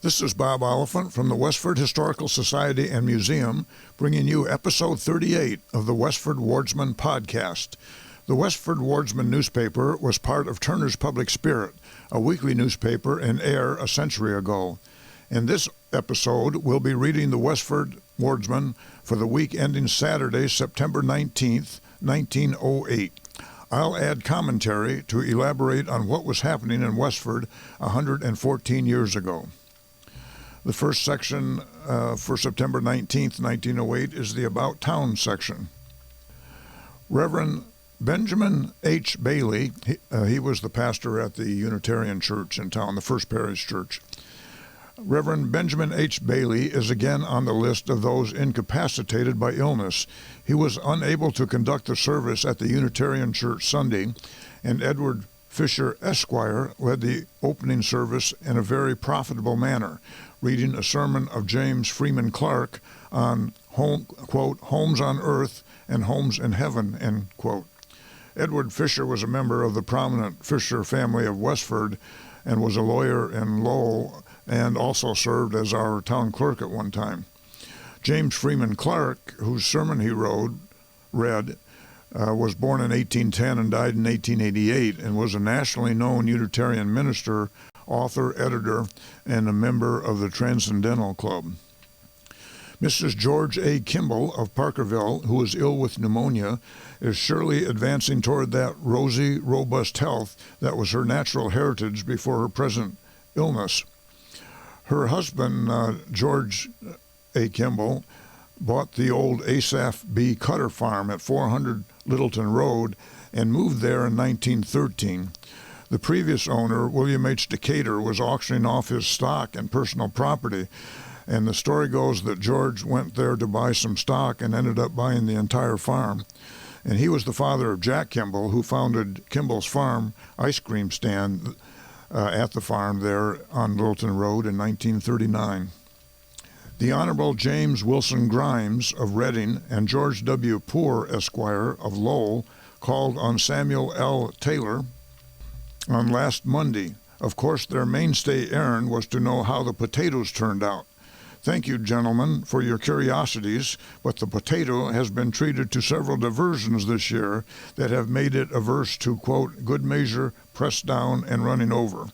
This is Bob Oliphant from the Westford Historical Society and Museum, bringing you episode 38 of the Westford Wardsman podcast. The Westford Wardsman newspaper was part of Turner's Public Spirit, a weekly newspaper in Ayr a century ago. In this episode, we'll be reading the Westford Wardsman for the week ending Saturday, September 19th, 1908. I'll add commentary to elaborate on what was happening in Westford 114 years ago. The first section for September 19th, 1908 is the About Town section. Reverend Benjamin H. Bailey, he was the pastor at the Unitarian Church in town, the First Parish Church. Reverend Benjamin H. Bailey is again on the list of those incapacitated by illness. He was unable to conduct the service at the Unitarian Church Sunday, and Edward Fisher, Esquire, led the opening service in a very profitable manner, reading a sermon of James Freeman Clarke on, quote, homes on earth and homes in heaven, end quote. Edward Fisher was a member of the prominent Fisher family of Westford and was a lawyer in Lowell and also served as our town clerk at one time. James Freeman Clarke, whose sermon he read, was born in 1810 and died in 1888 and was a nationally known Unitarian minister, author, editor, and a member of the Transcendental Club. Mrs. George A. Kimball of Parkerville, who is ill with pneumonia, is surely advancing toward that rosy, robust health that was her natural heritage before her present illness. Her husband, George A. Kimball, bought the old Asaph B. Cutter farm at 400 Littleton Road and moved there in 1913. The previous owner, William H. Decatur, was auctioning off his stock and personal property, and the story goes that George went there to buy some stock and ended up buying the entire farm. And he was the father of Jack Kimball, who founded Kimball's Farm ice cream stand at the farm there on Littleton Road in 1939. The Honorable James Wilson Grimes of Reading and George W. Poor, Esquire, of Lowell, called on Samuel L. Taylor on last Monday. Of course, their mainstay errand was to know how the potatoes turned out. Thank you, gentlemen, for your curiosities, but the potato has been treated to several diversions this year that have made it averse to, quote, good measure, pressed down, and running over.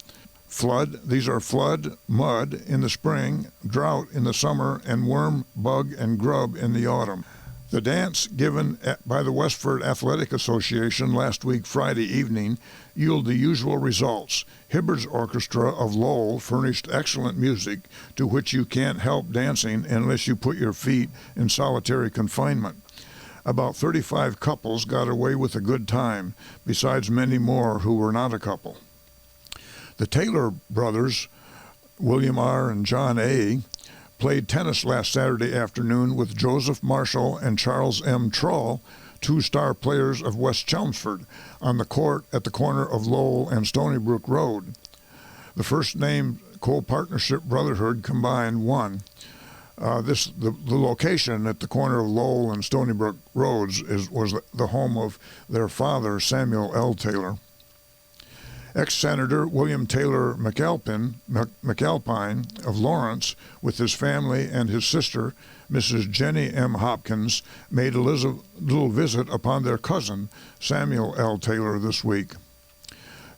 Flood, these are flood, mud in the spring, drought in the summer, and worm, bug, and grub in the autumn. The dance given by the Westford Athletic Association last week Friday evening yielded the usual results. Hibbard's Orchestra of Lowell furnished excellent music to which you can't help dancing unless you put your feet in solitary confinement. About 35 couples got away with a good time, besides many more who were not a couple. The Taylor brothers, William R. and John A., played tennis last Saturday afternoon with Joseph Marshall and Charles M. Trull, two star players of West Chelmsford, on the court at the corner of Lowell and Stony Brook Road. The first-named co-partnership brotherhood combined won. The location at the corner of Lowell and Stony Brook Roads was the home of their father, Samuel L. Taylor. Ex-Senator William Taylor McAlpine of Lawrence, with his family and his sister, Mrs. Jenny M. Hopkins, made a little visit upon their cousin, Samuel L. Taylor, this week.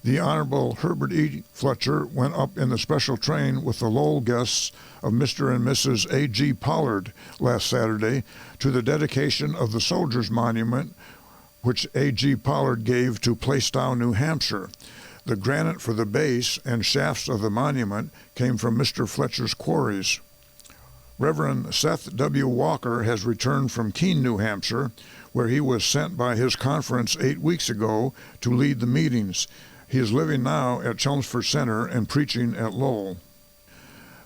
The Honorable Herbert E. Fletcher went up in the special train with the Lowell guests of Mr. and Mrs. A.G. Pollard last Saturday to the dedication of the Soldiers' Monument, which A.G. Pollard gave to Plaistow, New Hampshire. The granite for the base and shafts of the monument came from Mr. Fletcher's quarries. Reverend Seth W. Walker has returned from Keene, New Hampshire, where he was sent by his conference 8 weeks ago to lead the meetings. He is living now at Chelmsford Center and preaching at Lowell.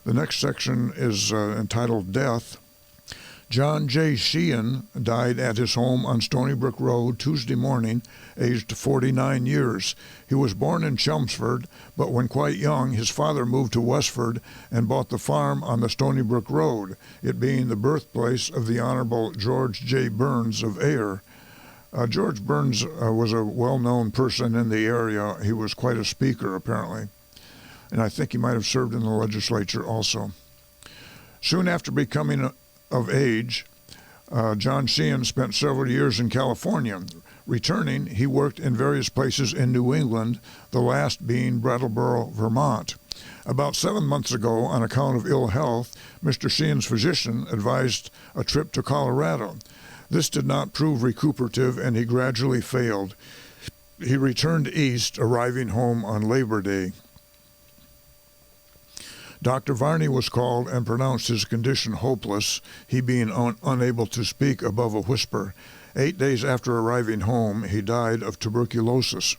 The next section is entitled Death. John J. Sheehan died at his home on Stony Brook Road Tuesday morning, aged 49 years. He was born in Chelmsford, but when quite young, his father moved to Westford and bought the farm on the Stony Brook Road, it being the birthplace of the Honorable George J. Burns of Ayer. George Burns was a well-known person in the area. He was quite a speaker, apparently. and I think he might have served in the legislature also. Soon after becoming of age, John Sheehan spent several years in California. Returning, he worked in various places in New England, the last being Brattleboro, Vermont. About 7 months ago, on account of ill health, Mr. Sheehan's physician advised a trip to Colorado. This did not prove recuperative, and he gradually failed. He returned east, arriving home on Labor Day. Dr. Varney was called and pronounced his condition hopeless, he being unable to speak above a whisper. 8 days after arriving home, he died of tuberculosis.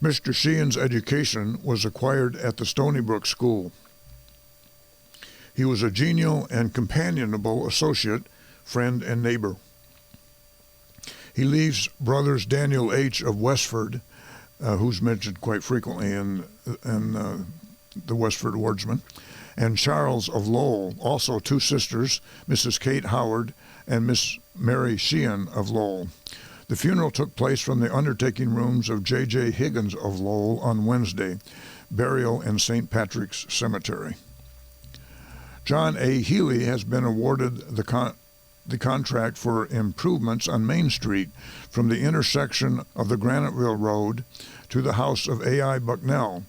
Mr. Sheehan's education was acquired at the Stony Brook School. He was a genial and companionable associate, friend, and neighbor. He leaves brothers Daniel H. of Westford, who's mentioned quite frequently in the Westford Wardsman, and Charles of Lowell, also two sisters, Mrs. Kate Howard and Miss Mary Sheehan of Lowell. The funeral took place from the undertaking rooms of J.J. Higgins of Lowell on Wednesday, burial in St. Patrick's Cemetery. John A. Healy has been awarded the contract for improvements on Main Street from the intersection of the Graniteville Road to the house of A.I. Bucknell.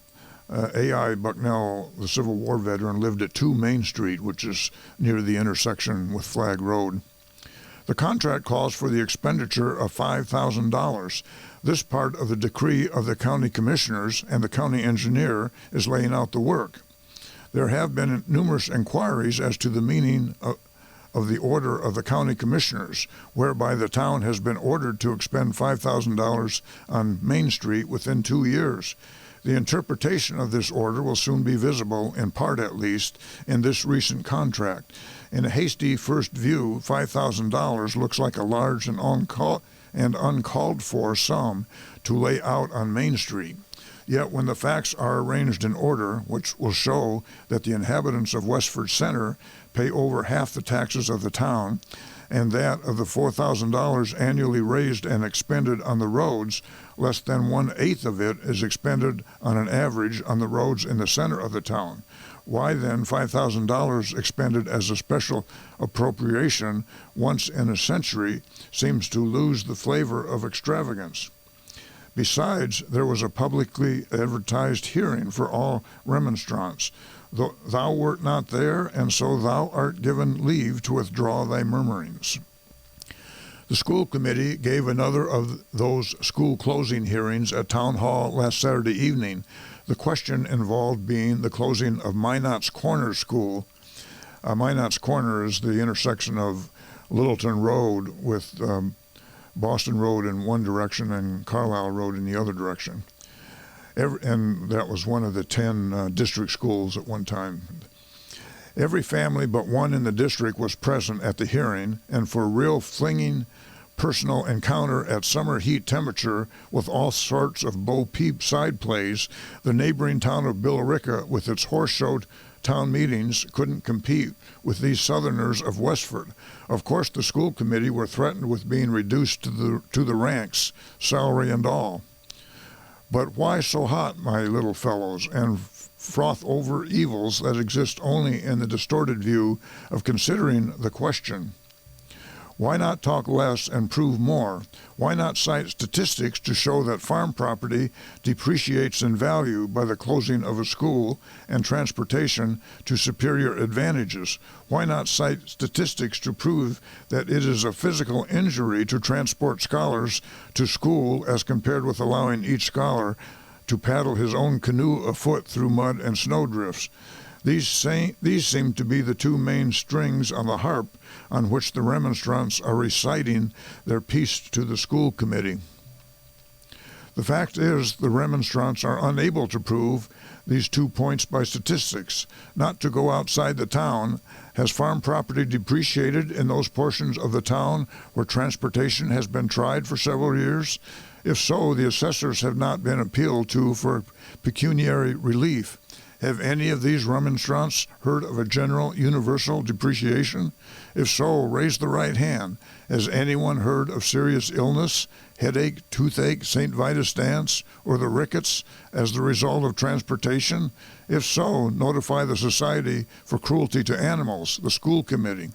A.I. Bucknell, the Civil War veteran, lived at 2 Main Street, which is near the intersection with Flag Road. The contract calls for the expenditure of $5,000. This part of the decree of the county commissioners and the county engineer is laying out the work. There have been numerous inquiries as to the meaning of the order of the county commissioners, whereby the town has been ordered to expend $5,000 on Main Street within 2 years. The interpretation of this order will soon be visible, in part at least, in this recent contract. In a hasty first view, $5,000 looks like a large and uncalled for sum to lay out on Main Street. Yet when the facts are arranged in order, which will show that the inhabitants of Westford Center pay over half the taxes of the town, and that of the $4,000 annually raised and expended on the roads, less than 1/8 of it is expended on an average on the roads in the center of the town. Why then $5,000 expended as a special appropriation once in a century seems to lose the flavor of extravagance. Besides, there was a publicly advertised hearing for all remonstrants. Thou wert not there, and so thou art given leave to withdraw thy murmurings. The school committee gave another of those school closing hearings at Town Hall last Saturday evening, the question involved being the closing of Minot's Corner School. Minot's Corner is the intersection of Littleton Road with Boston Road in one direction and Carlisle Road in the other direction. And that was one of the 10 district schools at one time. Every family but one in the district was present at the hearing, and for a real flinging personal encounter at summer heat temperature with all sorts of bo-peep side plays, the neighboring town of Billerica, with its horse show town meetings, couldn't compete with these southerners of Westford. Of course, the school committee were threatened with being reduced to the ranks, salary and all. But why so hot, my little fellows, and froth over evils that exist only in the distorted view of considering the question? Why not talk less and prove more? Why not cite statistics to show that farm property depreciates in value by the closing of a school and transportation to superior advantages? Why not cite statistics to prove that it is a physical injury to transport scholars to school as compared with allowing each scholar to paddle his own canoe afoot through mud and snowdrifts? These seem to be the two main strings on the harp on which the remonstrants are reciting their piece to the school committee. The fact is, the remonstrants are unable to prove these 2 points by statistics. Not to go outside the town, has farm property depreciated in those portions of the town where transportation has been tried for several years? If so, the assessors have not been appealed to for pecuniary relief. Have any of these remonstrants heard of a general universal depreciation? If so, raise the right hand. Has anyone heard of serious illness, headache, toothache, St. Vitus dance, or the rickets as the result of transportation? If so, notify the Society for Cruelty to Animals, the school committee.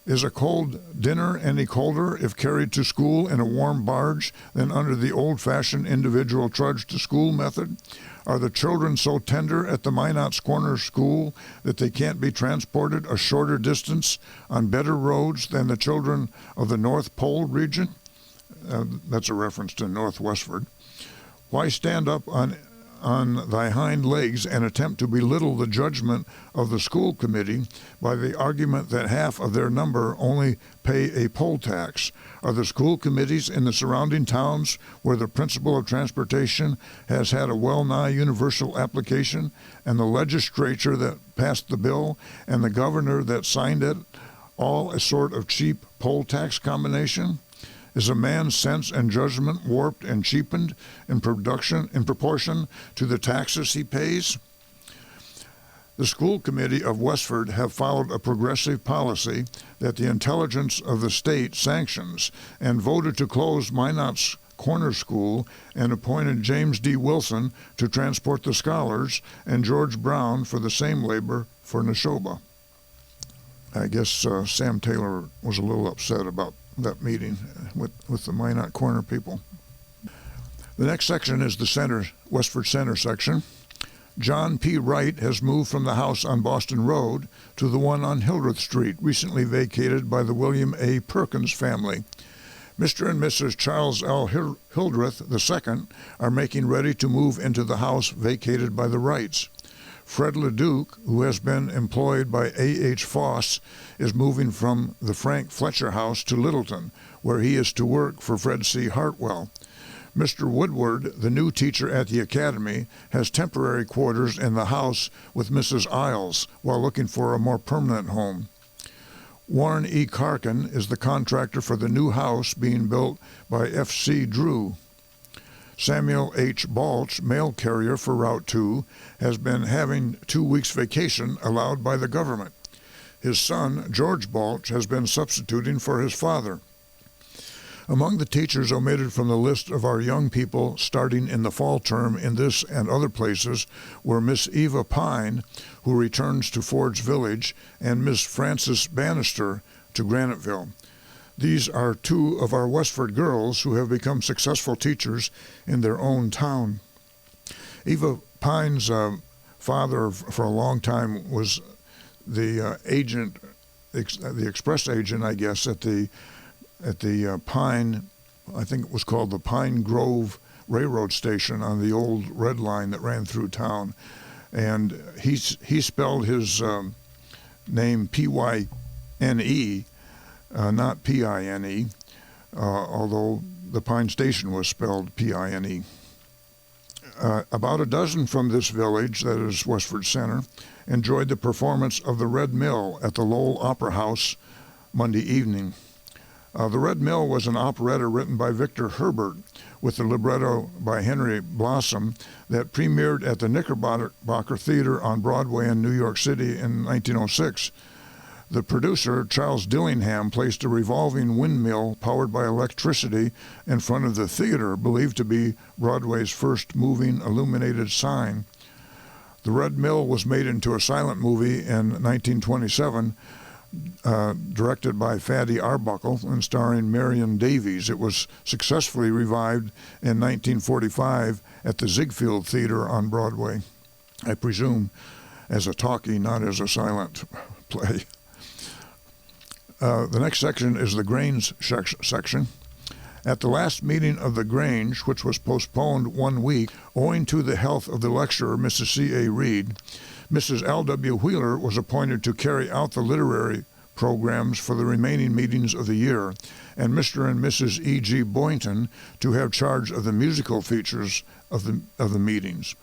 Is a cold dinner any colder if carried to school in a warm barge than under the old-fashioned individual trudge-to-school method? Are the children so tender at the Minot's Corner School that they can't be transported a shorter distance on better roads than the children of the North Pole region? That's a reference to North Westford. Why stand up on thy hind legs and attempt to belittle the judgment of the school committee by the argument that half of their number only pay a poll tax? Are the school committees in the surrounding towns where the principle of transportation has had a well-nigh universal application, and the legislature that passed the bill and the governor that signed it all a sort of cheap poll tax combination? Is a man's sense and judgment warped and cheapened in proportion to the taxes he pays? The school committee of Westford have followed a progressive policy that the intelligence of the state sanctions and voted to close Minot's Corner School and appointed James D. Wilson to transport the scholars and George Brown for the same labor for Neshoba. I guess Sam Taylor was a little upset about that meeting with the Minot Corner people. The next section is the Westford Center section. John P. Wright has moved from the house on Boston Road to the one on Hildreth Street, recently vacated by the William A. Perkins family. Mr. and Mrs. Charles L. Hildreth II are making ready to move into the house vacated by the Wrights. Fred LeDuc, who has been employed by A.H. Foss, is moving from the Frank Fletcher House to Littleton, where he is to work for Fred C. Hartwell. Mr. Woodward, the new teacher at the academy, has temporary quarters in the house with Mrs. Isles while looking for a more permanent home. Warren E. Carkin is the contractor for the new house being built by F.C. Drew. Samuel H. Balch, mail carrier for Route 2, has been having 2 weeks vacation allowed by the government. His son, George Balch, has been substituting for his father. Among the teachers omitted from the list of our young people starting in the fall term in this and other places were Miss Eva Pine, who returns to Ford's Village, and Miss Frances Bannister to Graniteville. These are two of our Westford girls who have become successful teachers in their own town. Eva Pine's father for a long time was the agent, the express agent, I guess, at the Pine, I think it was called the Pine Grove Railroad Station on the old red line that ran through town. And he spelled his name P-Y-N-E, not P-I-N-E, although the Pine Station was spelled P-I-N-E. About a dozen from this village, that is Westford Center, enjoyed the performance of The Red Mill at the Lowell Opera House Monday evening. The Red Mill was an operetta written by Victor Herbert with the libretto by Henry Blossom that premiered at the Knickerbocker Theater on Broadway in New York City in 1906. The producer, Charles Dillingham, placed a revolving windmill powered by electricity in front of the theater, believed to be Broadway's first moving illuminated sign. The Red Mill was made into a silent movie in 1927, directed by Fatty Arbuckle and starring Marion Davies. It was successfully revived in 1945 at the Ziegfeld Theater on Broadway, I presume as a talkie, not as a silent play. The next section is the Grange section. At the last meeting of the Grange, which was postponed 1 week owing to the health of the lecturer, Mrs. C.A. Reed, Mrs. L.W. Wheeler was appointed to carry out the literary programs for the remaining meetings of the year, and Mr. and Mrs. E.G. Boynton to have charge of the musical features of the meetings.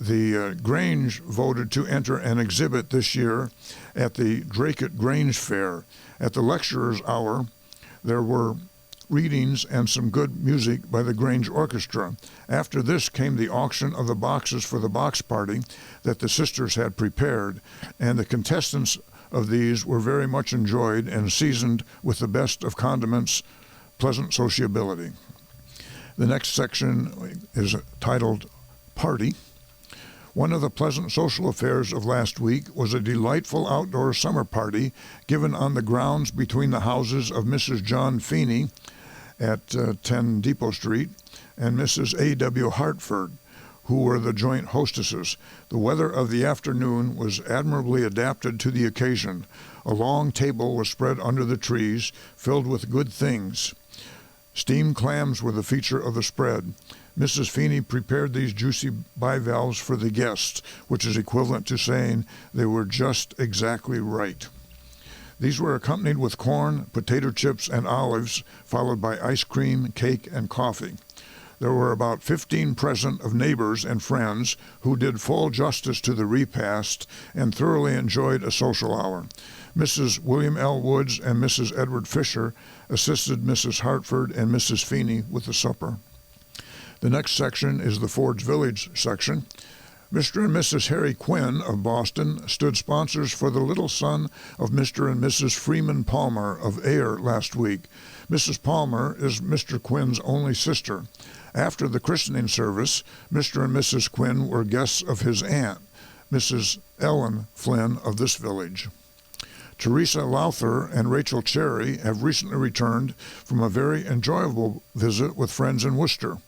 The Grange voted to enter an exhibit this year at the Draycott Grange Fair. At the lecturer's hour, there were readings and some good music by the Grange Orchestra. After this came the auction of the boxes for the box party that the sisters had prepared, and the contestants of these were very much enjoyed and seasoned with the best of condiments, pleasant sociability. The next section is titled Party. One of the pleasant social affairs of last week was a delightful outdoor summer party given on the grounds between the houses of Mrs. John Feeney at 10 Depot Street and Mrs. A.W. Hartford, who were the joint hostesses. The weather of the afternoon was admirably adapted to the occasion. A long table was spread under the trees, filled with good things. Steamed clams were the feature of the spread. Mrs. Feeney prepared these juicy bivalves for the guests, which is equivalent to saying they were just exactly right. These were accompanied with corn, potato chips, and olives, followed by ice cream, cake, and coffee. There were about 15 present of neighbors and friends who did full justice to the repast and thoroughly enjoyed a social hour. Mrs. William L. Woods and Mrs. Edward Fisher assisted Mrs. Hartford and Mrs. Feeney with the supper. The next section is the Ford's Village section. Mr. and Mrs. Harry Quinn of Boston stood sponsors for the little son of Mr. and Mrs. Freeman Palmer of Ayer last week. Mrs. Palmer is Mr. Quinn's only sister. After the christening service, Mr. and Mrs. Quinn were guests of his aunt, Mrs. Ellen Flynn of this village. Teresa Lowther and Rachel Cherry have recently returned from a very enjoyable visit with friends in Worcester.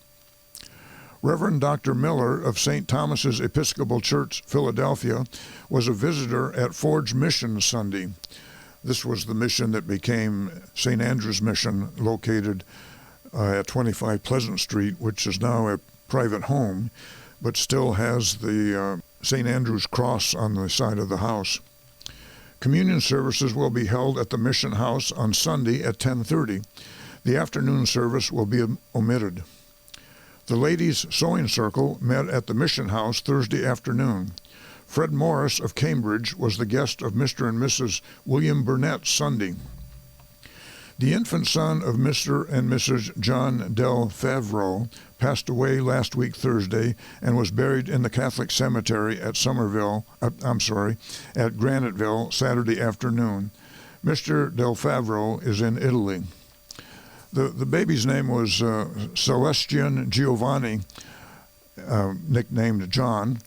Reverend Dr. Miller of St. Thomas's Episcopal Church, Philadelphia, was a visitor at Ford's Mission Sunday. This was the mission that became St. Andrew's Mission, located at 25 Pleasant Street, which is now a private home, but still has the St. Andrew's cross on the side of the house. Communion services will be held at the Mission House on Sunday at 10:30. The afternoon service will be omitted. The Ladies' Sewing Circle met at the Mission House Thursday afternoon. Fred Morris of Cambridge was the guest of Mr. and Mrs. William Burnett Sunday. The infant son of Mr. and Mrs. John Del Favreau passed away last week Thursday and was buried in the Catholic Cemetery at at Graniteville Saturday afternoon. Mr. Del Favreau is in Italy. The baby's name was Celestian Giovanni, nicknamed John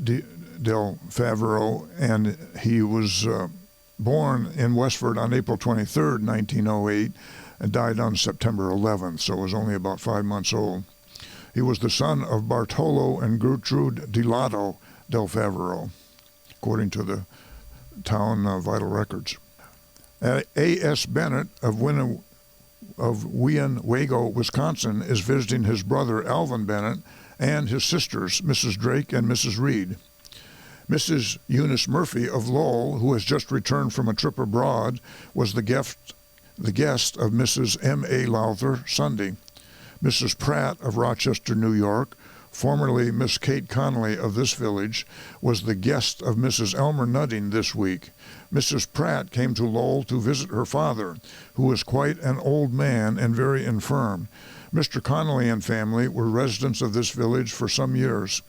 Del Favreau, and he was born in Westford on April 23, 1908, and died on September 11th, so was only about 5 months old. He was the son of Bartolo and Gertrude Dilato Del Favreau, according to the town vital records. A.S. Bennett of Wiehenwego, Wisconsin, is visiting his brother Alvin Bennett and his sisters, Mrs. Drake and Mrs. Reed. Mrs. Eunice Murphy of Lowell, who has just returned from a trip abroad, was the guest of Mrs. M.A. Lowther Sunday. Mrs. Pratt of Rochester, New York, formerly Miss Kate Connolly of this village, was the guest of Mrs. Elmer Nutting this week. Mrs. Pratt came to Lowell to visit her father, who was quite an old man and very infirm. Mr. Connolly and family were residents of this village for some years.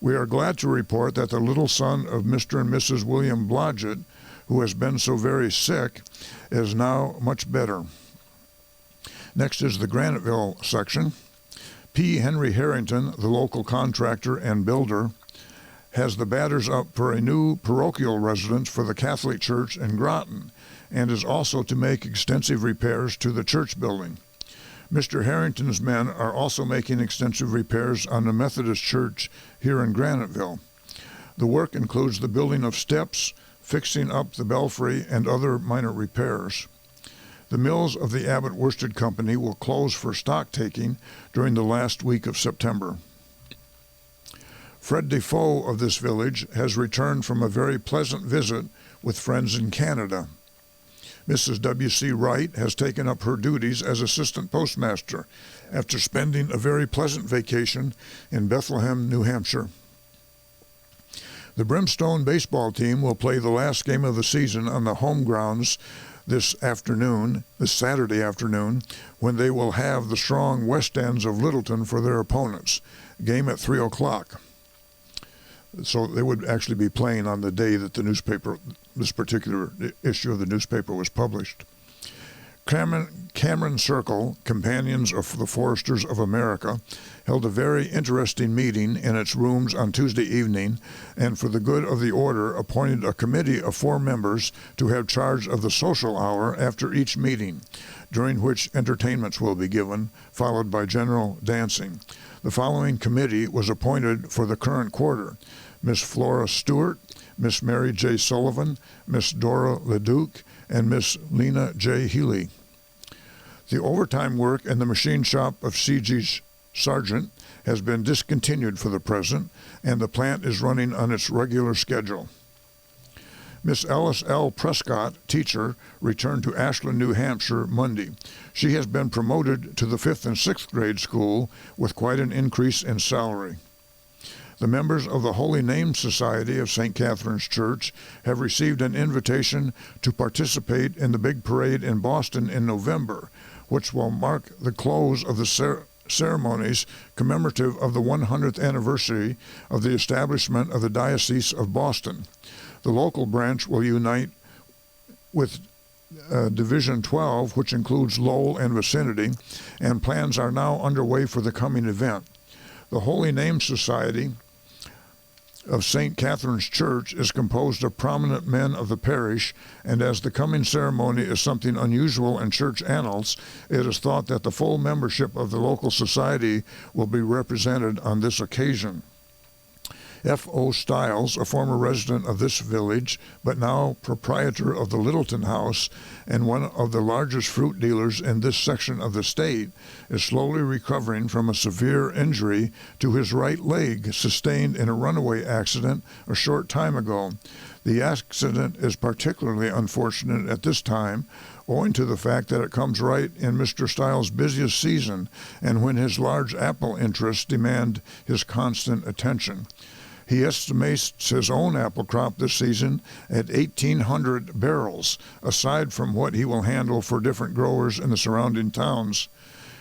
We are glad to report that the little son of Mr. and Mrs. William Blodgett, who has been so very sick, is now much better. Next is the Graniteville section. P. Henry Harrington, the local contractor and builder, has the batters up for a new parochial residence for the Catholic Church in Groton, and is also to make extensive repairs to the church building. Mr. Harrington's men are also making extensive repairs on the Methodist Church here in Graniteville. The work includes the building of steps, fixing up the belfry, and other minor repairs. The mills of the Abbott Worsted Company will close for stock taking during the last week of September. Fred Defoe of this village has returned from a very pleasant visit with friends in Canada. Mrs. W.C. Wright has taken up her duties as assistant postmaster after spending a very pleasant vacation in Bethlehem, New Hampshire. The Brimstone baseball team will play the last game of the season on the home grounds this Saturday afternoon, when they will have the strong West Ends of Littleton for their opponents. Game at 3 o'clock. So they would actually be playing on the day that this particular issue of the newspaper was published. Cameron Circle, Companions of the Foresters of America, held a very interesting meeting in its rooms on Tuesday evening, and for the good of the order appointed a committee of 4 members to have charge of the social hour after each meeting, during which entertainments will be given, followed by general dancing. The following committee was appointed for the current quarter: Miss Flora Stewart, Miss Mary J. Sullivan, Miss Dora Leduc, and Miss Lena J. Healy. The overtime work in the machine shop of C.G. Sargent has been discontinued for the present, and the plant is running on its regular schedule. Miss Ellis L. Prescott, teacher, returned to Ashland, New Hampshire, Monday. She has been promoted to the 5th and 6th grade school with quite an increase in salary. The members of the Holy Name Society of St. Catherine's Church have received an invitation to participate in the big parade in Boston in November, which will mark the close of the ceremonies commemorative of the 100th anniversary of the establishment of the Diocese of Boston. The local branch will unite with Division 12, which includes Lowell and vicinity, and plans are now underway for the coming event. The Holy Name Society of St. Catherine's Church is composed of prominent men of the parish, and as the coming ceremony is something unusual in church annals, it is thought that the full membership of the local society will be represented on this occasion. F.O. Stiles, a former resident of this village, but now proprietor of the Littleton House and one of the largest fruit dealers in this section of the state, is slowly recovering from a severe injury to his right leg sustained in a runaway accident a short time ago. The accident is particularly unfortunate at this time, owing to the fact that it comes right in Mr. Stiles' busiest season and when his large apple interests demand his constant attention. He estimates his own apple crop this season at 1,800 barrels, aside from what he will handle for different growers in the surrounding towns.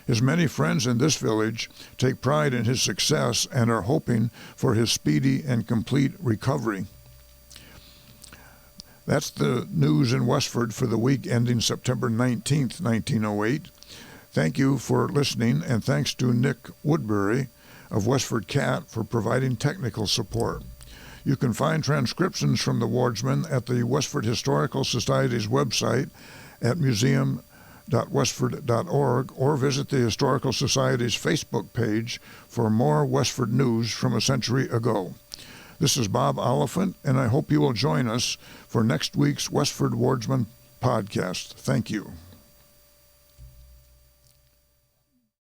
His many friends in this village take pride in his success and are hoping for his speedy and complete recovery. That's the news in Westford for the week ending September 19th, 1908. Thank you for listening, and thanks to Nick Woodbury of WestfordCAT for providing technical support. You can find transcriptions from the Wardsman at the Westford Historical Society's website at museum.westford.org, or visit the Historical Society's Facebook page for more Westford news from a century ago. This is Bob Oliphant, and I hope you will join us for next week's Westford Wardsman podcast. Thank you.